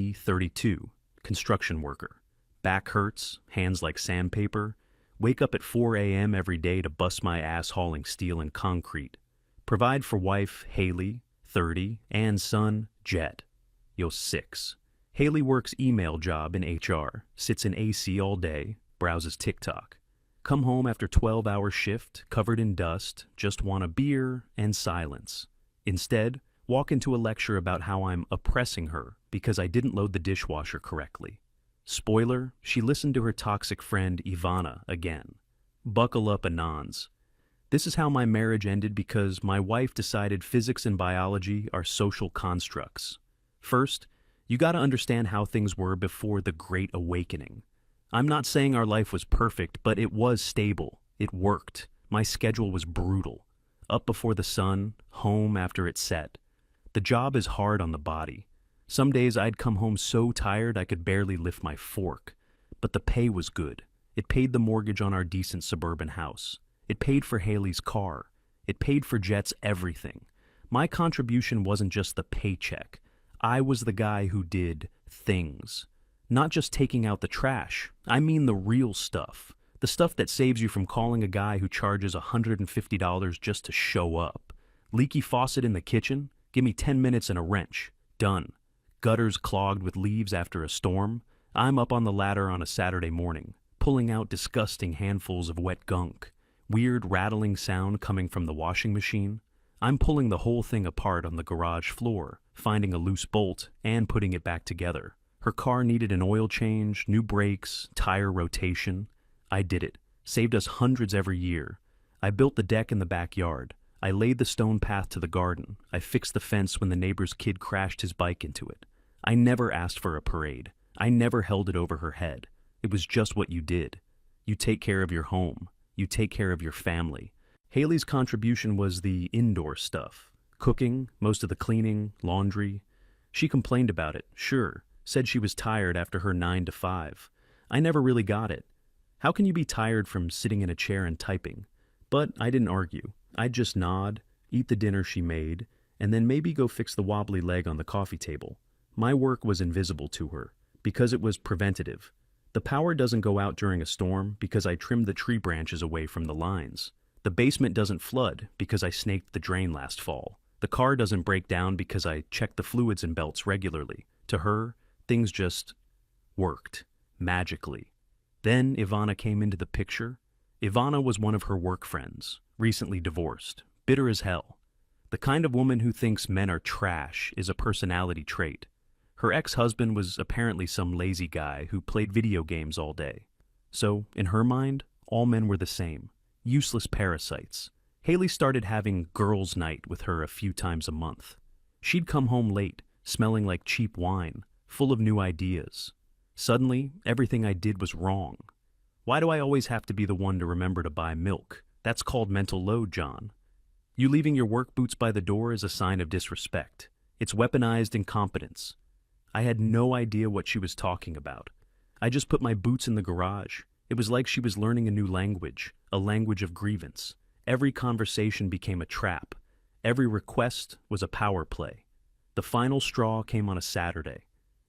Haley, 32, construction worker. Back hurts, hands like sandpaper. Wake up at 4 a.m. every day to bust my ass hauling steel and concrete. Provide for wife, Haley, 30, and son, Jet. Yo, 6. Haley works email job in HR, sits in AC all day, browses TikTok. Come home after 12-hour shift, covered in dust, just want a beer and silence. Instead, walk into a lecture about how I'm oppressing her because I didn't load the dishwasher correctly. Spoiler, she listened to her toxic friend Ivana again. Buckle up, Anons. This is how my marriage ended because my wife decided physics and biology are social constructs. First, you gotta understand how things were before the Great Awakening. I'm not saying our life was perfect, but it was stable. It worked. My schedule was brutal. Up before the sun, home after it set. The job is hard on the body. Some days I'd come home so tired I could barely lift my fork. But the pay was good. It paid the mortgage on our decent suburban house. It paid for Haley's car. It paid for Jet's everything. My contribution wasn't just the paycheck. I was the guy who did things. Not just taking out the trash. I mean the real stuff. The stuff that saves you from calling a guy who charges $150 just to show up. Leaky faucet in the kitchen? Give me 10 minutes and a wrench. Done. Gutters clogged with leaves after a storm? I'm up on the ladder on a Saturday morning, pulling out disgusting handfuls of wet gunk. Weird rattling sound coming from the washing machine. I'm pulling the whole thing apart on the garage floor, finding a loose bolt and putting it back together. Her car needed an oil change, new brakes, tire rotation. I did it. Saved us hundreds every year. I built the deck in the backyard. I laid the stone path to the garden. I fixed the fence when the neighbor's kid crashed his bike into it. I never asked for a parade. I never held it over her head. It was just what you did. You take care of your home. You take care of your family. Haley's contribution was the indoor stuff. Cooking, most of the cleaning, laundry. She complained about it, sure. Said she was tired after her 9 to 5. I never really got it. How can you be tired from sitting in a chair and typing? But I didn't argue. I'd just nod, eat the dinner she made, and then maybe go fix the wobbly leg on the coffee table. My work was invisible to her, because it was preventative. The power doesn't go out during a storm because I trimmed the tree branches away from the lines. The basement doesn't flood because I snaked the drain last fall. The car doesn't break down because I checked the fluids and belts regularly. To her, things just worked, magically. Then Ivana came into the picture. Ivana was one of her work friends, recently divorced, bitter as hell. The kind of woman who thinks men are trash is a personality trait. Her ex-husband was apparently some lazy guy who played video games all day. So, in her mind, all men were the same, useless parasites. Haley started having girls' night with her a few times a month. She'd come home late, smelling like cheap wine, full of new ideas. Suddenly, everything I did was wrong. Why do I always have to be the one to remember to buy milk? That's called mental load, John. You leaving your work boots by the door is a sign of disrespect. It's weaponized incompetence. I had no idea what she was talking about. I just put my boots in the garage. It was like she was learning a new language, a language of grievance. Every conversation became a trap. Every request was a power play. The final straw came on a Saturday.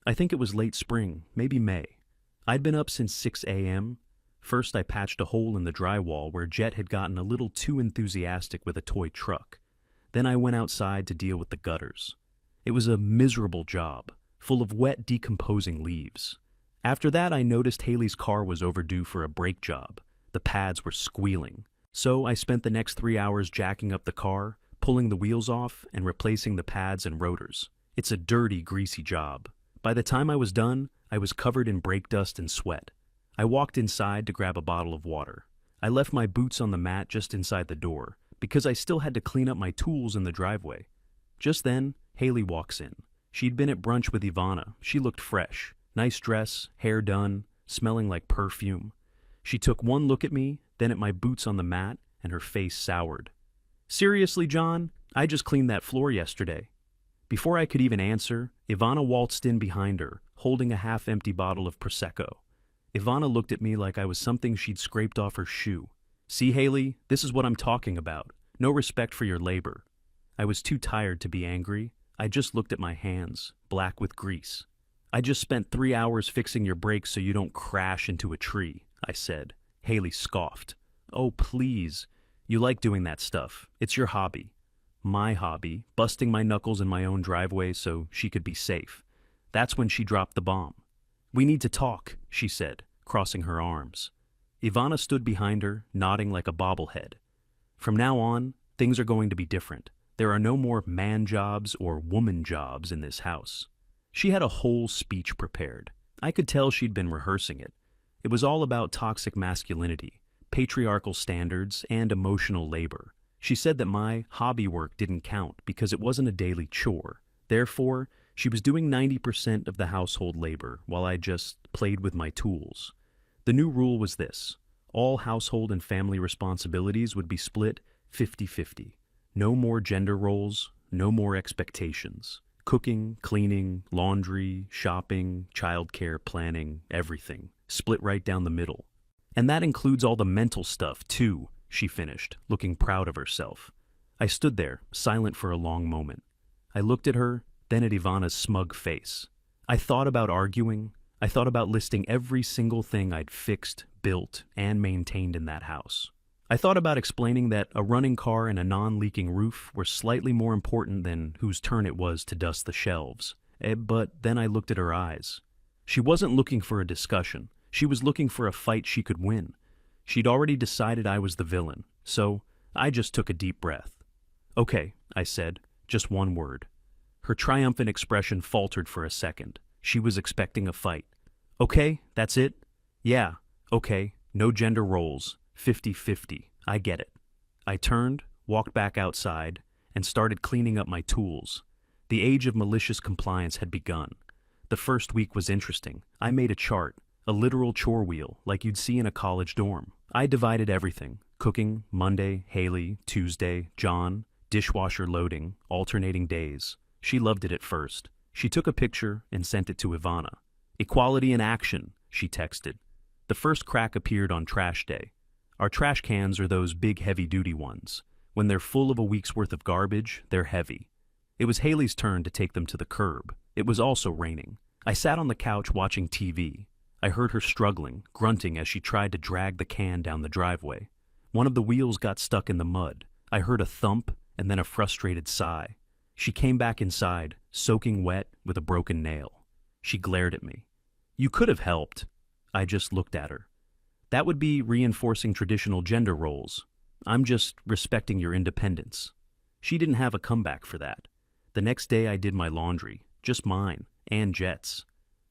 I think it was late spring, maybe May. I'd been up since 6 a.m. First, I patched a hole in the drywall where Jet had gotten a little too enthusiastic with a toy truck. Then I went outside to deal with the gutters. It was a miserable job, full of wet, decomposing leaves. After that, I noticed Haley's car was overdue for a brake job. The pads were squealing. So I spent the next 3 hours jacking up the car, pulling the wheels off, and replacing the pads and rotors. It's a dirty, greasy job. By the time I was done, I was covered in brake dust and sweat. I walked inside to grab a bottle of water. I left my boots on the mat just inside the door, because I still had to clean up my tools in the driveway. Just then, Haley walks in. She'd been at brunch with Ivana. She looked fresh. Nice dress, hair done, smelling like perfume. She took one look at me, then at my boots on the mat, and her face soured. Seriously, John? I just cleaned that floor yesterday. Before I could even answer, Ivana waltzed in behind her, holding a half-empty bottle of Prosecco. Ivana looked at me like I was something she'd scraped off her shoe. See, Haley, this is what I'm talking about. No respect for your labor. I was too tired to be angry. I just looked at my hands, black with grease. I just spent 3 hours fixing your brakes so you don't crash into a tree, I said. Haley scoffed. Oh, please. You like doing that stuff. It's your hobby. My hobby, busting my knuckles in my own driveway so she could be safe. That's when she dropped the bomb. We need to talk, she said, crossing her arms. Ivana stood behind her, nodding like a bobblehead. From now on, things are going to be different. There are no more man jobs or woman jobs in this house. She had a whole speech prepared. I could tell she'd been rehearsing it. It was all about toxic masculinity, patriarchal standards, and emotional labor. She said that my hobby work didn't count because it wasn't a daily chore. Therefore, she was doing 90% of the household labor while I just played with my tools. The new rule was this: all household and family responsibilities would be split 50-50. No more gender roles, no more expectations. Cooking, cleaning, laundry, shopping, childcare, planning, everything. Split right down the middle. And that includes all the mental stuff, too, she finished, looking proud of herself. I stood there, silent for a long moment. I looked at her, then at Ivana's smug face. I thought about arguing. I thought about listing every single thing I'd fixed, built, and maintained in that house. I thought about explaining that a running car and a non-leaking roof were slightly more important than whose turn it was to dust the shelves. But then I looked at her eyes. She wasn't looking for a discussion. She was looking for a fight she could win. She'd already decided I was the villain, so I just took a deep breath. Okay, I said, just one word. Her triumphant expression faltered for a second. She was expecting a fight. Okay, that's it? Yeah, okay, no gender roles. 50-50. I get it. I turned, walked back outside, and started cleaning up my tools. The age of malicious compliance had begun. The first week was interesting. I made a chart, a literal chore wheel, like you'd see in a college dorm. I divided everything: cooking, Monday, Haley, Tuesday, John, dishwasher loading, alternating days. She loved it at first. She took a picture and sent it to Ivana. Equality in action, she texted. The first crack appeared on trash day. Our trash cans are those big heavy-duty ones. When they're full of a week's worth of garbage, they're heavy. It was Haley's turn to take them to the curb. It was also raining. I sat on the couch watching TV. I heard her struggling, grunting as she tried to drag the can down the driveway. One of the wheels got stuck in the mud. I heard a thump and then a frustrated sigh. She came back inside, soaking wet with a broken nail. She glared at me. You could have helped. I just looked at her. That would be reinforcing traditional gender roles. I'm just respecting your independence. She didn't have a comeback for that. The next day I did my laundry, just mine, and Jet's.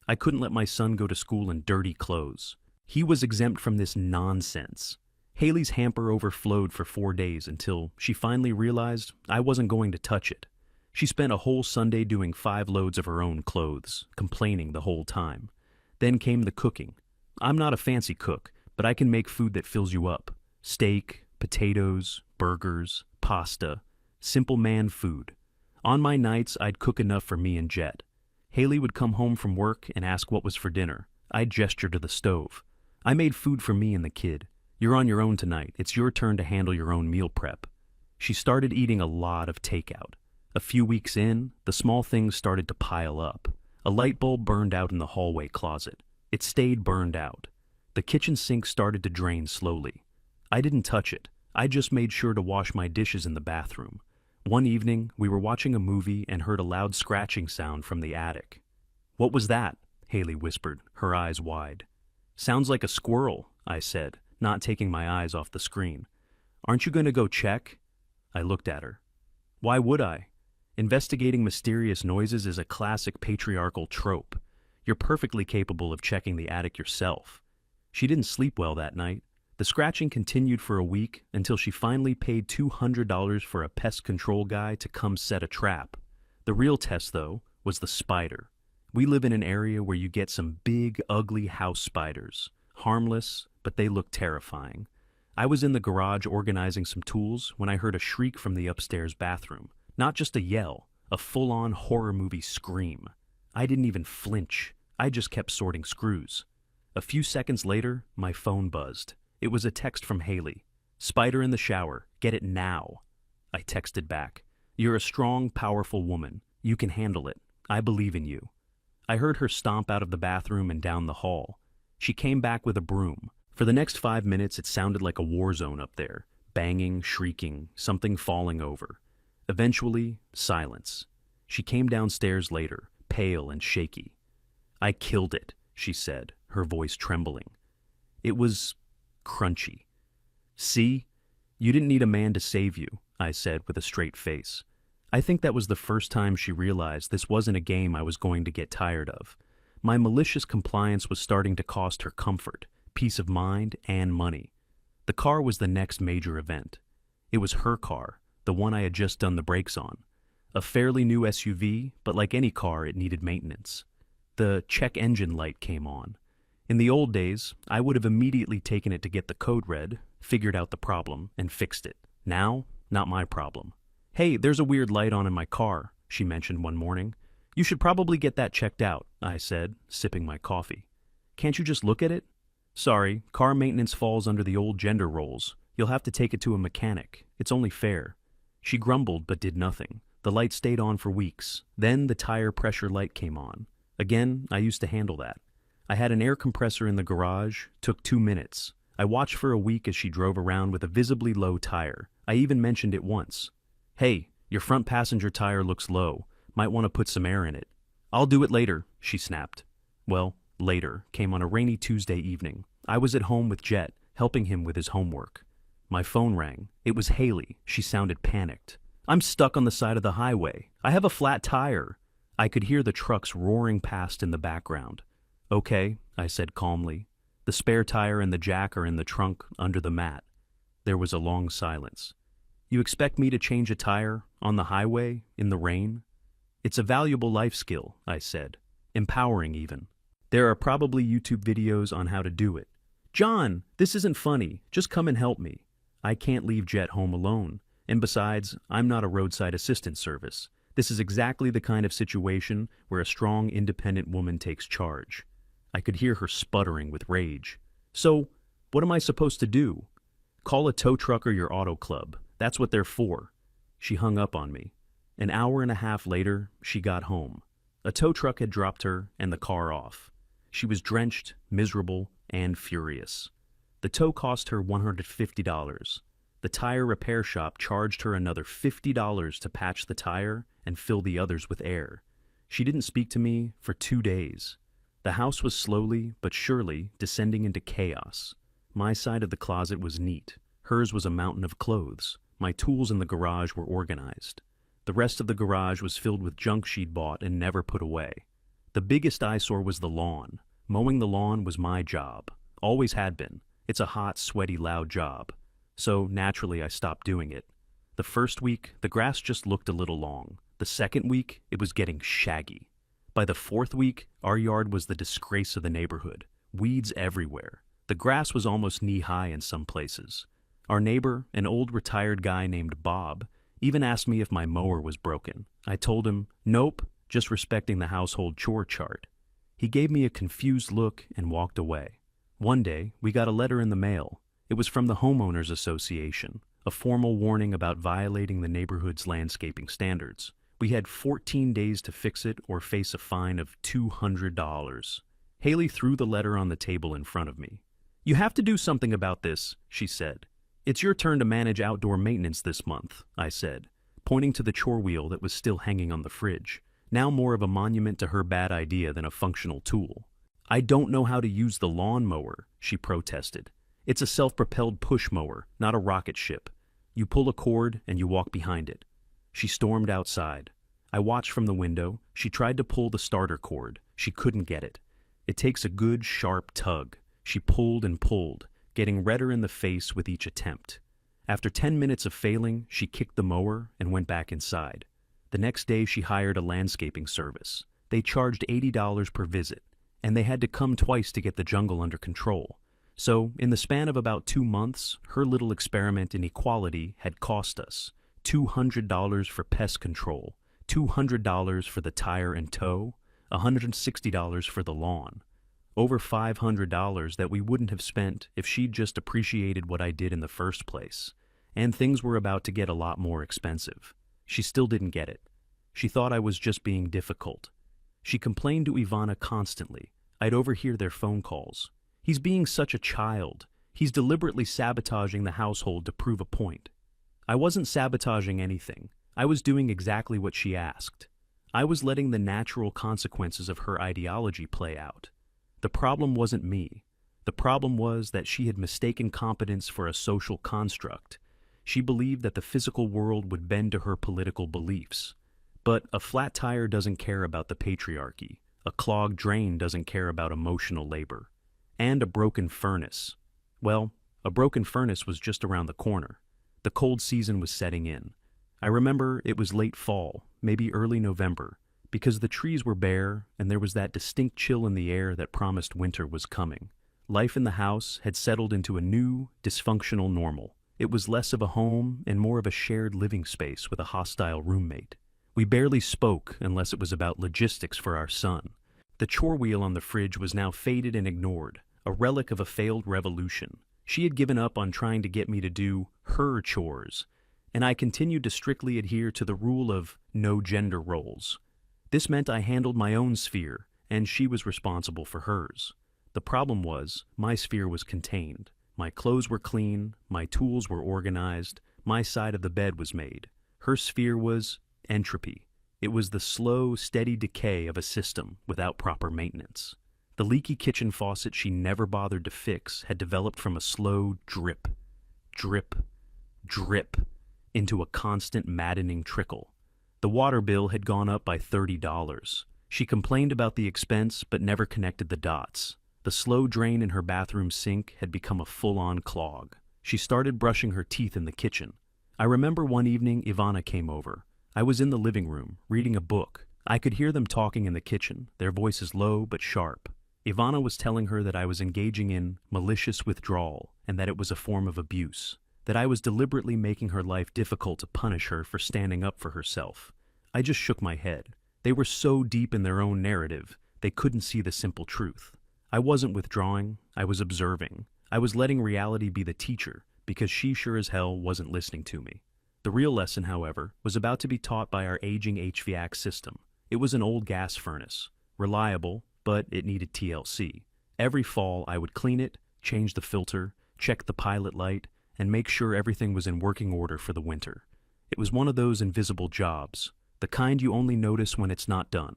I couldn't let my son go to school in dirty clothes. He was exempt from this nonsense. Haley's hamper overflowed for 4 days until she finally realized I wasn't going to touch it. She spent a whole Sunday doing 5 loads of her own clothes, complaining the whole time. Then came the cooking. I'm not a fancy cook, but I can make food that fills you up. Steak, potatoes, burgers, pasta. Simple man food. On my nights, I'd cook enough for me and Jet. Haley would come home from work and ask what was for dinner. I'd gesture to the stove. I made food for me and the kid. You're on your own tonight. It's your turn to handle your own meal prep. She started eating a lot of takeout. A few weeks in, the small things started to pile up. A light bulb burned out in the hallway closet. It stayed burned out. The kitchen sink started to drain slowly. I didn't touch it. I just made sure to wash my dishes in the bathroom. One evening, we were watching a movie and heard a loud scratching sound from the attic. What was that? Haley whispered, her eyes wide. Sounds like a squirrel, I said, not taking my eyes off the screen. Aren't you going to go check? I looked at her. Why would I? Investigating mysterious noises is a classic patriarchal trope. You're perfectly capable of checking the attic yourself. She didn't sleep well that night. The scratching continued for a week until she finally paid $200 for a pest control guy to come set a trap. The real test, though, was the spider. We live in an area where you get some big, ugly house spiders. Harmless, but they look terrifying. I was in the garage organizing some tools when I heard a shriek from the upstairs bathroom. Not just a yell, a full-on horror movie scream. I didn't even flinch. I just kept sorting screws. A few seconds later, my phone buzzed. It was a text from Haley. Spider in the shower. Get it now. I texted back. You're a strong, powerful woman. You can handle it. I believe in you. I heard her stomp out of the bathroom and down the hall. She came back with a broom. For the next 5 minutes, it sounded like a war zone up there. Banging, shrieking, something falling over. Eventually, silence. She came downstairs later, pale and shaky. "I killed it," she said, her voice trembling. It was crunchy. "See? You didn't need a man to save you," I said with a straight face. I think that was the first time she realized this wasn't a game I was going to get tired of. My malicious compliance was starting to cost her comfort, peace of mind, and money. The car was the next major event. It was her car, the one I had just done the brakes on. A fairly new SUV, but like any car, it needed maintenance. The check engine light came on. In the old days, I would have immediately taken it to get the code read, figured out the problem, and fixed it. Now, not my problem. "Hey, there's a weird light on in my car," she mentioned one morning. "You should probably get that checked out," I said, sipping my coffee. "Can't you just look at it?" "Sorry, car maintenance falls under the old gender roles. You'll have to take it to a mechanic. It's only fair." She grumbled but did nothing. The light stayed on for weeks. Then the tire pressure light came on. Again, I used to handle that. I had an air compressor in the garage, took 2 minutes. I watched for a week as she drove around with a visibly low tire. I even mentioned it once. "Hey, your front passenger tire looks low. Might want to put some air in it." "I'll do it later," she snapped. Well, later came on a rainy Tuesday evening. I was at home with Jet, helping him with his homework. My phone rang. It was Haley. She sounded panicked. "I'm stuck on the side of the highway. I have a flat tire." I could hear the trucks roaring past in the background. "Okay," I said calmly. "The spare tire and the jack are in the trunk under the mat." There was a long silence. "You expect me to change a tire on the highway in the rain?" "It's a valuable life skill," I said. "Empowering even. There are probably YouTube videos on how to do it." "John, this isn't funny. Just come and help me." I can't leave Jet home alone. And besides, I'm not a roadside assistance service. This is exactly the kind of situation where a strong, independent woman takes charge. I could hear her sputtering with rage. "So, what am I supposed to do?" "Call a tow truck or your auto club. That's what they're for." She hung up on me. An hour and a half later, she got home. A tow truck had dropped her and the car off. She was drenched, miserable, and furious. The tow cost her $150. The tire repair shop charged her another $50 to patch the tire and fill the others with air. She didn't speak to me for 2 days. The house was slowly but surely descending into chaos. My side of the closet was neat. Hers was a mountain of clothes. My tools in the garage were organized. The rest of the garage was filled with junk she'd bought and never put away. The biggest eyesore was the lawn. Mowing the lawn was my job. Always had been. It's a hot, sweaty, loud job. So naturally I stopped doing it. The first week, the grass just looked a little long. The second week, it was getting shaggy. By the fourth week, our yard was the disgrace of the neighborhood. Weeds everywhere. The grass was almost knee-high in some places. Our neighbor, an old retired guy named Bob, even asked me if my mower was broken. I told him, nope, just respecting the household chore chart. He gave me a confused look and walked away. One day, we got a letter in the mail. It was from the Homeowners Association, a formal warning about violating the neighborhood's landscaping standards. We had 14 days to fix it or face a fine of $200. Haley threw the letter on the table in front of me. "You have to do something about this," she said. "It's your turn to manage outdoor maintenance this month," I said, pointing to the chore wheel that was still hanging on the fridge, now more of a monument to her bad idea than a functional tool. "I don't know how to use the lawn mower," she protested. "It's a self-propelled push mower, not a rocket ship. You pull a cord and you walk behind it." She stormed outside. I watched from the window. She tried to pull the starter cord. She couldn't get it. It takes a good, sharp tug. She pulled and pulled, getting redder in the face with each attempt. After 10 minutes of failing, she kicked the mower and went back inside. The next day, she hired a landscaping service. They charged $80 per visit, and they had to come twice to get the jungle under control. So, in the span of about 2 months, her little experiment in equality had cost us $200 for pest control, $200 for the tire and tow, $160 for the lawn. Over $500 that we wouldn't have spent if she'd just appreciated what I did in the first place. And things were about to get a lot more expensive. She still didn't get it. She thought I was just being difficult. She complained to Ivana constantly. I'd overhear their phone calls. He's being such a child. He's deliberately sabotaging the household to prove a point. I wasn't sabotaging anything. I was doing exactly what she asked. I was letting the natural consequences of her ideology play out. The problem wasn't me. The problem was that she had mistaken competence for a social construct. She believed that the physical world would bend to her political beliefs. But a flat tire doesn't care about the patriarchy. A clogged drain doesn't care about emotional labor. And a broken furnace. Well, a broken furnace was just around the corner. The cold season was setting in. I remember it was late fall, maybe early November, because the trees were bare and there was that distinct chill in the air that promised winter was coming. Life in the house had settled into a new, dysfunctional normal. It was less of a home and more of a shared living space with a hostile roommate. We barely spoke unless it was about logistics for our son. The chore wheel on the fridge was now faded and ignored, a relic of a failed revolution. She had given up on trying to get me to do her chores, and I continued to strictly adhere to the rule of no gender roles. This meant I handled my own sphere, and she was responsible for hers. The problem was, my sphere was contained. My clothes were clean, my tools were organized, my side of the bed was made. Her sphere was entropy. It was the slow, steady decay of a system without proper maintenance. The leaky kitchen faucet she never bothered to fix had developed from a slow drip, drip, drip, into a constant maddening trickle. The water bill had gone up by $30. She complained about the expense but never connected the dots. The slow drain in her bathroom sink had become a full-on clog. She started brushing her teeth in the kitchen. I remember one evening Ivana came over. I was in the living room, reading a book. I could hear them talking in the kitchen, their voices low but sharp. Ivana was telling her that I was engaging in malicious withdrawal and that it was a form of abuse, that I was deliberately making her life difficult to punish her for standing up for herself. I just shook my head. They were so deep in their own narrative, they couldn't see the simple truth. I wasn't withdrawing, I was observing. I was letting reality be the teacher, because she sure as hell wasn't listening to me. The real lesson, however, was about to be taught by our aging HVAC system. It was an old gas furnace, reliable, but it needed TLC. Every fall, I would clean it, change the filter, check the pilot light, and make sure everything was in working order for the winter. It was one of those invisible jobs, the kind you only notice when it's not done.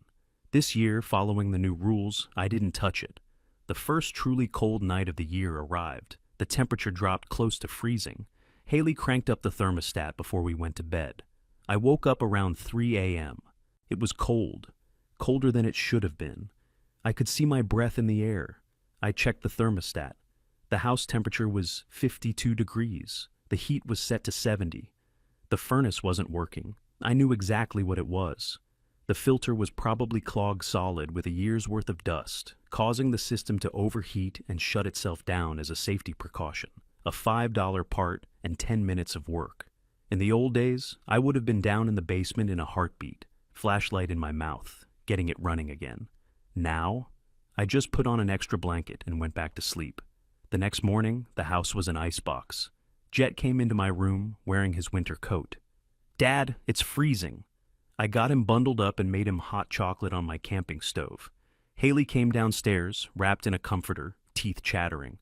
This year, following the new rules, I didn't touch it. The first truly cold night of the year arrived. The temperature dropped close to freezing. Haley cranked up the thermostat before we went to bed. I woke up around 3 a.m. It was cold, colder than it should have been. I could see my breath in the air. I checked the thermostat. The house temperature was 52 degrees. The heat was set to 70. The furnace wasn't working. I knew exactly what it was. The filter was probably clogged solid with a year's worth of dust, causing the system to overheat and shut itself down as a safety precaution. A $5 part and 10 minutes of work. In the old days, I would have been down in the basement in a heartbeat, flashlight in my mouth, getting it running again. Now, I just put on an extra blanket and went back to sleep. The next morning, the house was an icebox. Jet came into my room wearing his winter coat. "Dad, it's freezing." I got him bundled up and made him hot chocolate on my camping stove. Haley came downstairs, wrapped in a comforter, teeth chattering.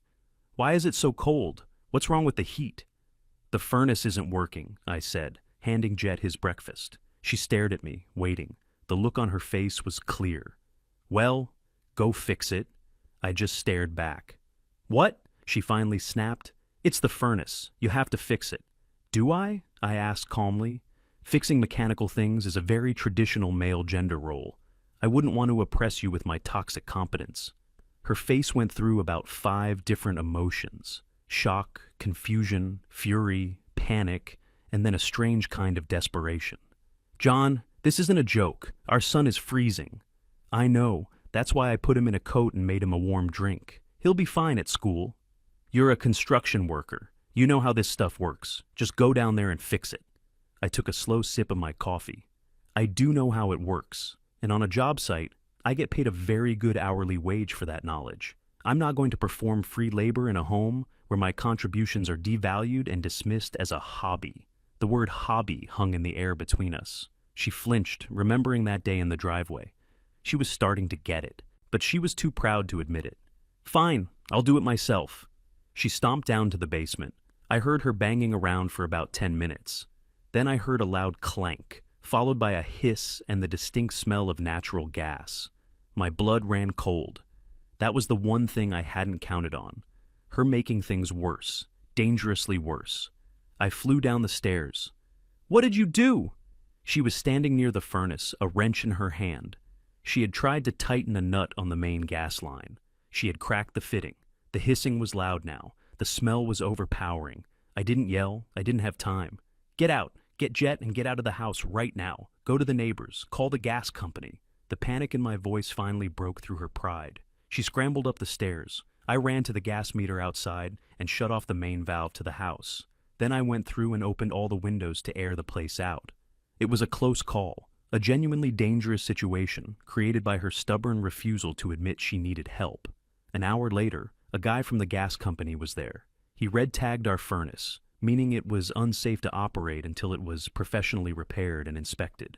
"Why is it so cold? What's wrong with the heat?" "The furnace isn't working," I said, handing Jet his breakfast. She stared at me, waiting. The look on her face was clear. "Well, go fix it." I just stared back. "What?" she finally snapped. "It's the furnace. You have to fix it." "Do I?" I asked calmly. Fixing mechanical things is a very traditional male gender role. I wouldn't want to oppress you with my toxic competence. Her face went through about 5 different emotions. Shock, confusion, fury, panic, and then a strange kind of desperation. "John, this isn't a joke. Our son is freezing." "I know. That's why I put him in a coat and made him a warm drink. He'll be fine at school." "You're a construction worker. You know how this stuff works. Just go down there and fix it." I took a slow sip of my coffee. I do know how it works, and on a job site, I get paid a very good hourly wage for that knowledge. I'm not going to perform free labor in a home where my contributions are devalued and dismissed as a hobby. The word hobby hung in the air between us. She flinched, remembering that day in the driveway. She was starting to get it, but she was too proud to admit it. Fine, I'll do it myself. She stomped down to the basement. I heard her banging around for about 10 minutes. Then I heard a loud clank, followed by a hiss and the distinct smell of natural gas. My blood ran cold. That was the one thing I hadn't counted on. Her making things worse, dangerously worse. I flew down the stairs. What did you do? She was standing near the furnace, a wrench in her hand. She had tried to tighten a nut on the main gas line. She had cracked the fitting. The hissing was loud now. The smell was overpowering. I didn't yell. I didn't have time. Get out. Get Jet and get out of the house right now. Go to the neighbors. Call the gas company. The panic in my voice finally broke through her pride. She scrambled up the stairs. I ran to the gas meter outside and shut off the main valve to the house. Then I went through and opened all the windows to air the place out. It was a close call, a genuinely dangerous situation created by her stubborn refusal to admit she needed help. An hour later, a guy from the gas company was there. He red-tagged our furnace, meaning it was unsafe to operate until it was professionally repaired and inspected.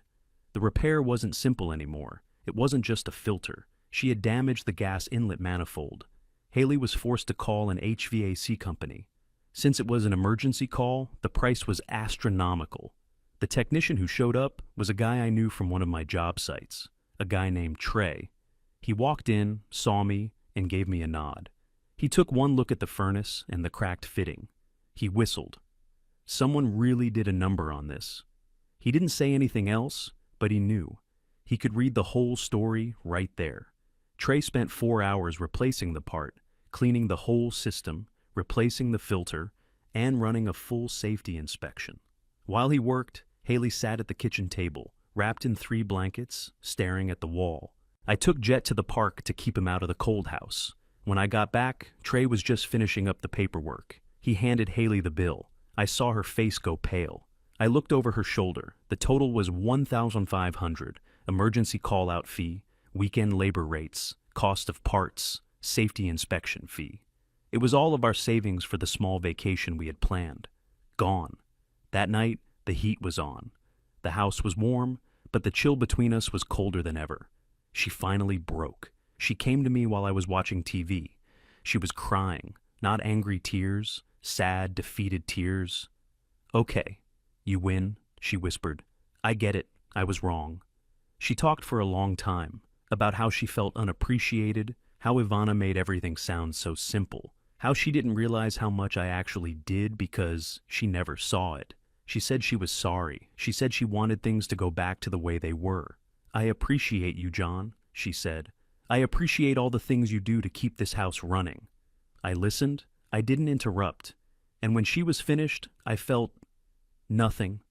The repair wasn't simple anymore. It wasn't just a filter. She had damaged the gas inlet manifold. Haley was forced to call an HVAC company. Since it was an emergency call, the price was astronomical. The technician who showed up was a guy I knew from one of my job sites, a guy named Trey. He walked in, saw me, and gave me a nod. He took one look at the furnace and the cracked fitting. He whistled. Someone really did a number on this. He didn't say anything else, but he knew. He could read the whole story right there. Trey spent 4 hours replacing the part, cleaning the whole system, replacing the filter, and running a full safety inspection. While he worked, Haley sat at the kitchen table, wrapped in 3 blankets, staring at the wall. I took Jet to the park to keep him out of the cold house. When I got back, Trey was just finishing up the paperwork. He handed Haley the bill. I saw her face go pale. I looked over her shoulder. The total was $1,500, emergency call-out fee, weekend labor rates, cost of parts, safety inspection fee. It was all of our savings for the small vacation we had planned. Gone. That night, the heat was on. The house was warm, but the chill between us was colder than ever. She finally broke. She came to me while I was watching TV. She was crying, not angry tears, sad, defeated tears. Okay, you win, she whispered. I get it, I was wrong. She talked for a long time, about how she felt unappreciated, how Ivana made everything sound so simple, how she didn't realize how much I actually did because she never saw it. She said she was sorry. She said she wanted things to go back to the way they were. I appreciate you, John, she said. I appreciate all the things you do to keep this house running. I listened. I didn't interrupt. And when she was finished, I felt nothing.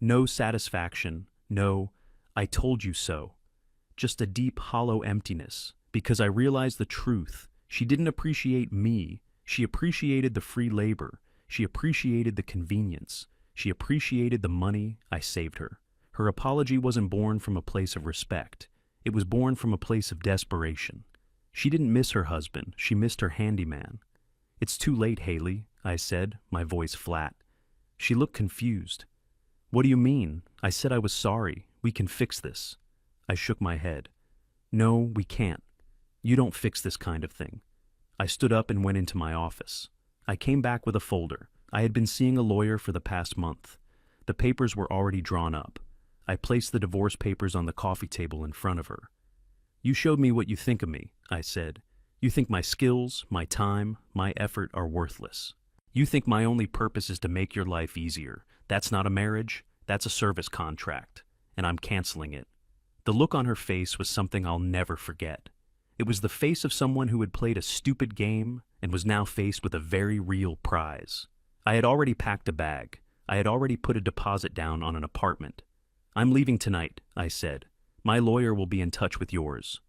No satisfaction. No, I told you so. Just a deep, hollow emptiness, because I realized the truth. She didn't appreciate me. She appreciated the free labor. She appreciated the convenience. She appreciated the money I saved her. Her apology wasn't born from a place of respect. It was born from a place of desperation. She didn't miss her husband. She missed her handyman. It's too late, Haley, I said, my voice flat. She looked confused. What do you mean? I said I was sorry. We can fix this. I shook my head. No, we can't. You don't fix this kind of thing. I stood up and went into my office. I came back with a folder. I had been seeing a lawyer for the past month. The papers were already drawn up. I placed the divorce papers on the coffee table in front of her. You showed me what you think of me, I said. You think my skills, my time, my effort are worthless. You think my only purpose is to make your life easier. That's not a marriage. That's a service contract. And I'm canceling it. The look on her face was something I'll never forget. It was the face of someone who had played a stupid game and was now faced with a very real prize. I had already packed a bag. I had already put a deposit down on an apartment. I'm leaving tonight, I said. My lawyer will be in touch with yours.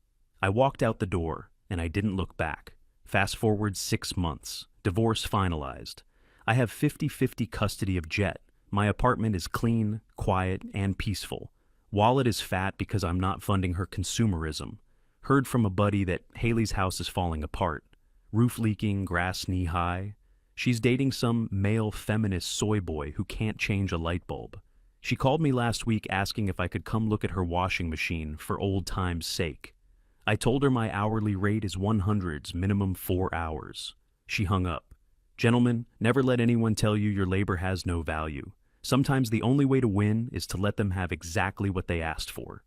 I walked out the door, and I didn't look back. Fast forward 6 months. Divorce finalized. I have 50-50 custody of Jet. My apartment is clean, quiet, and peaceful. Wallet is fat because I'm not funding her consumerism. Heard from a buddy that Haley's house is falling apart. Roof leaking, grass knee-high. She's dating some male feminist soy boy who can't change a light bulb. She called me last week asking if I could come look at her washing machine for old time's sake. I told her my hourly rate is 100s, minimum 4 hours. She hung up. Gentlemen, never let anyone tell you your labor has no value. Sometimes the only way to win is to let them have exactly what they asked for.